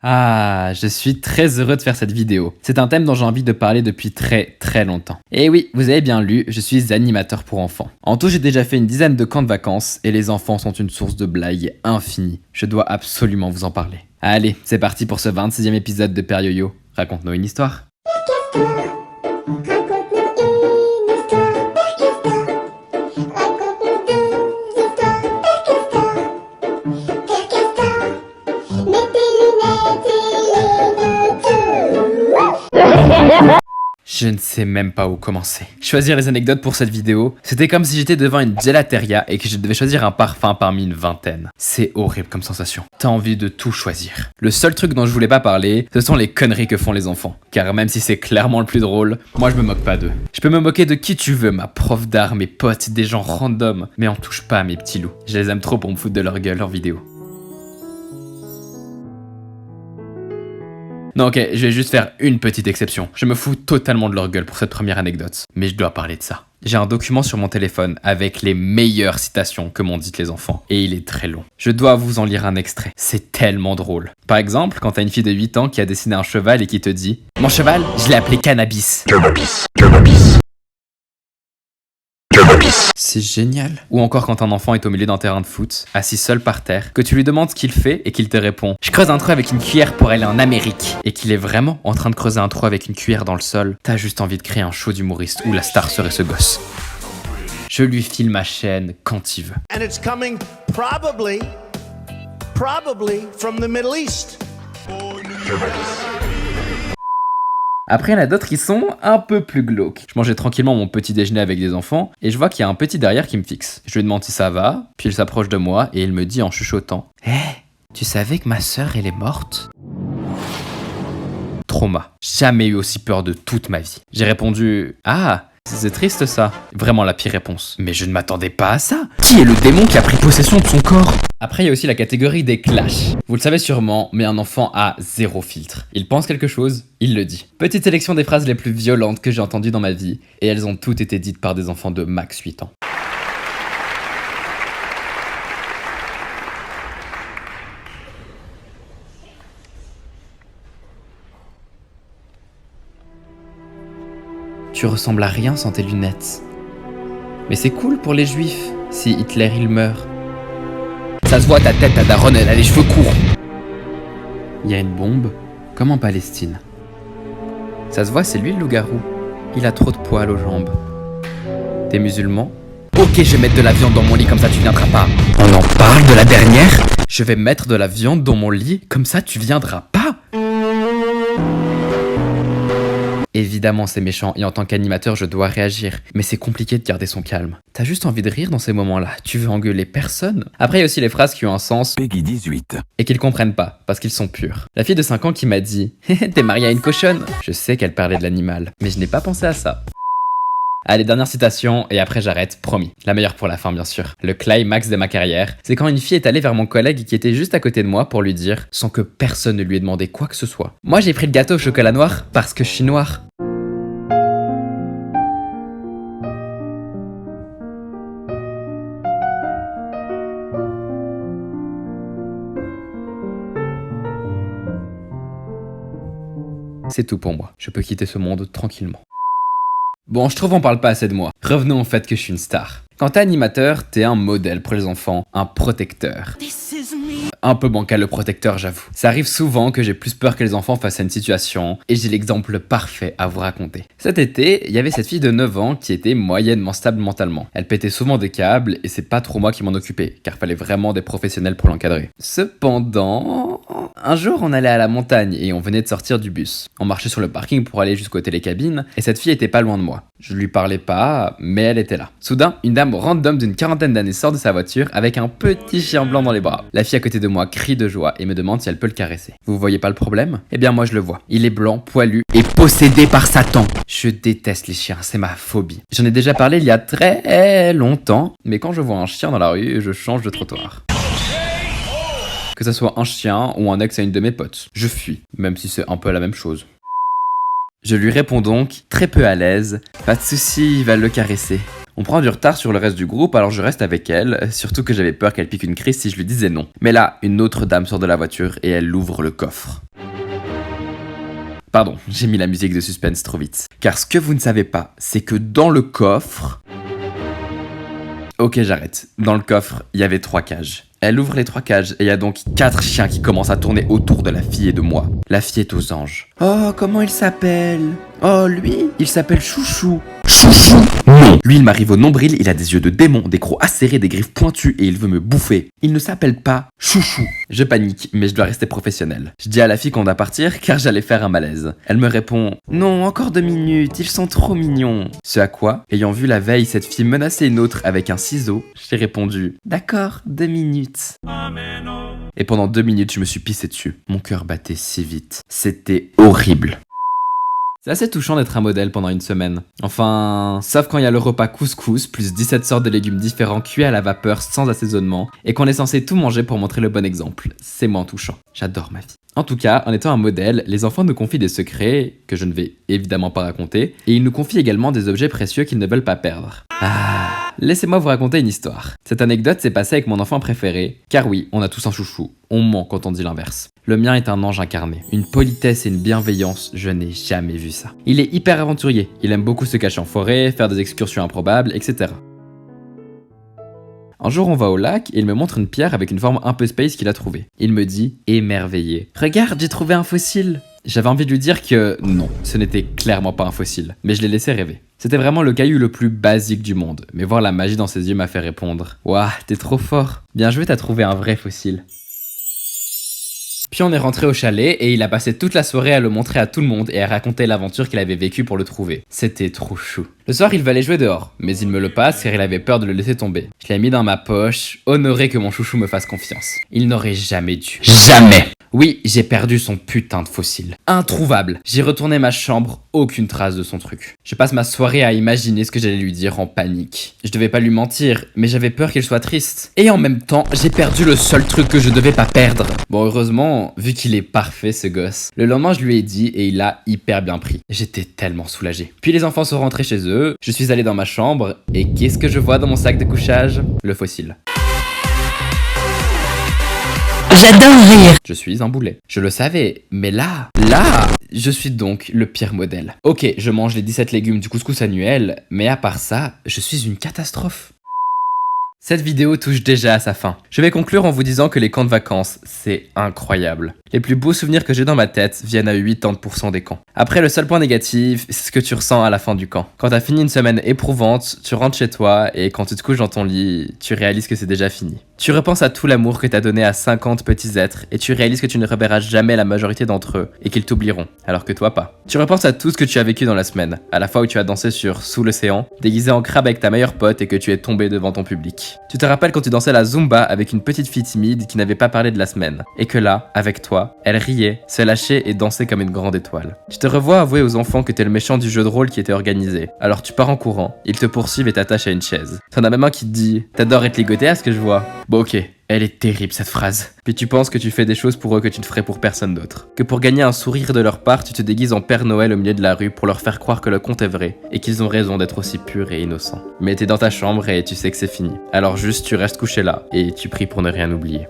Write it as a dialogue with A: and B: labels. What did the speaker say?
A: Ah, je suis très heureux de faire cette vidéo. C'est un thème dont j'ai envie de parler depuis très longtemps. Et oui, vous avez bien lu, je suis animateur pour enfants. En tout, j'ai déjà fait une dizaine de camps de vacances et les enfants sont une source de blagues infinie. Je dois absolument vous en parler. Allez, c'est parti pour ce 26e épisode de Père Yo-Yo. Raconte-nous une histoire. Je ne sais même pas où commencer. Choisir les anecdotes pour cette vidéo, c'était comme si j'étais devant une gelateria et que je devais choisir un parfum parmi une vingtaine. C'est horrible comme sensation. T'as envie de tout choisir. Le seul truc dont je voulais pas parler, ce sont les conneries que font les enfants. Car même si c'est clairement le plus drôle, moi je me moque pas d'eux. Je peux me moquer de qui tu veux, ma prof d'art, mes potes, des gens random, mais on touche pas à mes petits loups. Je les aime trop pour me foutre de leur gueule en vidéo. Non ok, je vais juste faire une petite exception. Je me fous totalement de leur gueule pour cette première anecdote. Mais je dois parler de ça. J'ai un document sur mon téléphone avec les meilleures citations que m'ont dites les enfants. Et il est très long. Je dois vous en lire un extrait. C'est tellement drôle. Par exemple, quand t'as une fille de 8 ans qui a dessiné un cheval et qui te dit « Mon cheval, je l'ai appelé Cannabis. » C'est génial. Ou encore quand un enfant est au milieu d'un terrain de foot, assis seul par terre, que tu lui demandes ce qu'il fait et qu'il te répond « Je creuse un trou avec une cuillère pour aller en Amérique » et qu'il est vraiment en train de creuser un trou avec une cuillère dans le sol, t'as juste envie de créer un show d'humoriste où la star serait ce gosse. Je lui file ma chaîne quand il veut.
B: And it's coming probably from the Middle East.
A: Après, il y en a d'autres qui sont un peu plus glauques. Je mangeais tranquillement mon petit déjeuner avec des enfants et je vois qu'il y a un petit derrière qui me fixe. Je lui demande si ça va, puis il s'approche de moi et il me dit en chuchotant « Hé, tu savais que ma sœur, elle est morte ?» Trauma. Jamais eu aussi peur de toute ma vie. J'ai répondu « Ah, c'est triste ça. » Vraiment la pire réponse. Mais je ne m'attendais pas à ça. Qui est le démon qui a pris possession de son corps ? Après, il y a aussi la catégorie des clashs. Vous le savez sûrement, mais un enfant a zéro filtre. Il pense quelque chose, il le dit. Petite sélection des phrases les plus violentes que j'ai entendues dans ma vie, et elles ont toutes été dites par des enfants de max 8 ans. Tu ressembles à rien sans tes lunettes. Mais c'est cool pour les juifs, si Hitler il meurt. Ça se voit, ta tête, ta daronne, elle a les cheveux courts. Il y a une bombe, comme en Palestine. Ça se voit, c'est lui le loup-garou. Il a trop de poils aux jambes. T'es musulman ? Ok, je vais mettre de la viande dans mon lit, comme ça tu viendras pas. On en parle de la dernière ? Je vais mettre de la viande dans mon lit, comme ça tu viendras pas ? Évidemment c'est méchant et en tant qu'animateur je dois réagir, mais c'est compliqué de garder son calme. T'as juste envie de rire dans ces moments-là, tu veux engueuler personne. Après il y a aussi les phrases qui ont un sens
C: Peggy 18
A: et qu'ils comprennent pas, parce qu'ils sont purs. La fille de 5 ans qui m'a dit « T'es mariée à une cochonne ?» Je sais qu'elle parlait de l'animal, mais je n'ai pas pensé à ça. Allez, dernière citation, et après j'arrête, promis. La meilleure pour la fin, bien sûr. Le climax de ma carrière, c'est quand une fille est allée vers mon collègue qui était juste à côté de moi pour lui dire, sans que personne ne lui ait demandé quoi que ce soit. Moi j'ai pris le gâteau au chocolat noir parce que je suis noir. C'est tout pour moi. Je peux quitter ce monde tranquillement. Bon, je trouve on parle pas assez de moi. Revenons au fait que je suis une star. Quand t'es animateur, t'es un modèle pour les enfants, un protecteur. Un peu bancal le protecteur, j'avoue. Ça arrive souvent que j'ai plus peur que les enfants face à une situation, et j'ai l'exemple parfait à vous raconter. Cet été, il y avait cette fille de 9 ans qui était moyennement stable mentalement. Elle pétait souvent des câbles, et c'est pas trop moi qui m'en occupais, car fallait vraiment des professionnels pour l'encadrer. Cependant, un jour on allait à la montagne, et on venait de sortir du bus. On marchait sur le parking pour aller jusqu'aux télécabines, et cette fille était pas loin de moi. Je lui parlais pas, mais elle était là. Soudain, une dame random d'une quarantaine d'années sort de sa voiture avec un petit chien blanc dans les bras. La fille à côté de moi crie de joie et me demande si elle peut le caresser. Vous voyez pas le problème ? Eh bien moi je le vois. Il est blanc, poilu et possédé par Satan. Je déteste les chiens, c'est ma phobie. J'en ai déjà parlé il y a très longtemps, mais quand je vois un chien dans la rue, je change de trottoir. Que ça soit un chien ou un ex à une de mes potes. Je fuis, même si c'est un peu la même chose. Je lui réponds donc, très peu à l'aise, pas de soucis, il va le caresser. On prend du retard sur le reste du groupe, alors je reste avec elle, surtout que j'avais peur qu'elle pique une crise si je lui disais non. Mais là, une autre dame sort de la voiture et elle ouvre le coffre. Pardon, j'ai mis la musique de suspense trop vite. Car ce que vous ne savez pas, c'est que dans le coffre... Ok, j'arrête. Dans le coffre, il y avait 3 cages. Elle ouvre les 3 cages et il y a donc 4 chiens qui commencent à tourner autour de la fille et de moi. La fille est aux anges. Oh, comment il s'appelle? Oh, lui, il s'appelle Chouchou. Chouchou? Non. Lui, il m'arrive au nombril, il a des yeux de démon, des crocs acérés, des griffes pointues et il veut me bouffer. Il ne s'appelle pas Chouchou. Je panique, mais je dois rester professionnel. Je dis à la fille qu'on doit partir car j'allais faire un malaise. Elle me répond « Non, encore 2 minutes, ils sont trop mignons. » Ce à quoi, ayant vu la veille cette fille menacer une autre avec un ciseau, j'ai répondu « D'accord, 2 minutes. » Et pendant 2 minutes, je me suis pissé dessus. Mon cœur battait si vite. C'était horrible. C'est assez touchant d'être un modèle pendant une semaine. Enfin, sauf quand il y a le repas couscous, plus 17 sortes de légumes différents cuits à la vapeur sans assaisonnement, et qu'on est censé tout manger pour montrer le bon exemple. C'est moins touchant. J'adore ma vie. En tout cas, en étant un modèle, les enfants nous confient des secrets, que je ne vais évidemment pas raconter, et ils nous confient également des objets précieux qu'ils ne veulent pas perdre. Laissez-moi vous raconter une histoire. Cette anecdote s'est passée avec mon enfant préféré, car oui, on a tous un chouchou. On ment quand on dit l'inverse. Le mien est un ange incarné. Une politesse et une bienveillance, je n'ai jamais vu ça. Il est hyper aventurier. Il aime beaucoup se cacher en forêt, faire des excursions improbables, etc. Un jour, on va au lac et il me montre une pierre avec une forme un peu space qu'il a trouvée. Il me dit, émerveillé, « Regarde, j'ai trouvé un fossile !» J'avais envie de lui dire que non, ce n'était clairement pas un fossile, mais je l'ai laissé rêver. C'était vraiment le caillou le plus basique du monde, mais voir la magie dans ses yeux m'a fait répondre « Ouah, t'es trop fort. Bien joué, t'as trouvé un vrai fossile. » Puis on est rentré au chalet et il a passé toute la soirée à le montrer à tout le monde et à raconter l'aventure qu'il avait vécue pour le trouver. C'était trop chou. Le soir, il va aller jouer dehors, mais il me le passe car il avait peur de le laisser tomber. Je l'ai mis dans ma poche, honoré que mon chouchou me fasse confiance. Il n'aurait jamais dû. Jamais! Oui, j'ai perdu son putain de fossile. Introuvable. J'ai retourné ma chambre, aucune trace de son truc. Je passe ma soirée à imaginer ce que j'allais lui dire en panique. Je devais pas lui mentir, mais j'avais peur qu'il soit triste. Et en même temps, j'ai perdu le seul truc que je devais pas perdre. Bon, heureusement, vu qu'il est parfait ce gosse. Le lendemain, je lui ai dit et il a hyper bien pris. J'étais tellement soulagé. Puis les enfants sont rentrés chez eux, je suis allé dans ma chambre et qu'est-ce que je vois dans mon sac de couchage? Le fossile.
C: J'adore rire.
A: Je suis un boulet. Je le savais, mais là, je suis donc le pire modèle. Ok, je mange les 17 légumes du couscous annuel, mais à part ça, je suis une catastrophe. Cette vidéo touche déjà à sa fin. Je vais conclure en vous disant que les camps de vacances, c'est incroyable. Les plus beaux souvenirs que j'ai dans ma tête viennent à 80% des camps. Après, le seul point négatif, c'est ce que tu ressens à la fin du camp. Quand t'as fini une semaine éprouvante, tu rentres chez toi et quand tu te couches dans ton lit, tu réalises que c'est déjà fini. Tu repenses à tout l'amour que t'as donné à 50 petits êtres et tu réalises que tu ne reverras jamais la majorité d'entre eux et qu'ils t'oublieront, alors que toi pas. Tu repenses à tout ce que tu as vécu dans la semaine, à la fois où tu as dansé sur Sous l'océan, déguisé en crabe avec ta meilleure pote et que tu es tombé devant ton public. Tu te rappelles quand tu dansais la Zumba avec une petite fille timide qui n'avait pas parlé de la semaine et que là, avec toi, elle riait, se lâchait et dansait comme une grande étoile. Tu te revois avouer aux enfants que t'es le méchant du jeu de rôle qui était organisé. Alors tu pars en courant, ils te poursuivent et t'attachent à une chaise. T'en as même un qui te dit « T'adores être ligoté à ce que je vois ?» Bon ok, elle est terrible cette phrase. Puis tu penses que tu fais des choses pour eux que tu ne ferais pour personne d'autre. Que pour gagner un sourire de leur part, tu te déguises en Père Noël au milieu de la rue pour leur faire croire que le conte est vrai et qu'ils ont raison d'être aussi purs et innocents. Mais t'es dans ta chambre et tu sais que c'est fini. Alors juste tu restes couché là et tu pries pour ne rien oublier.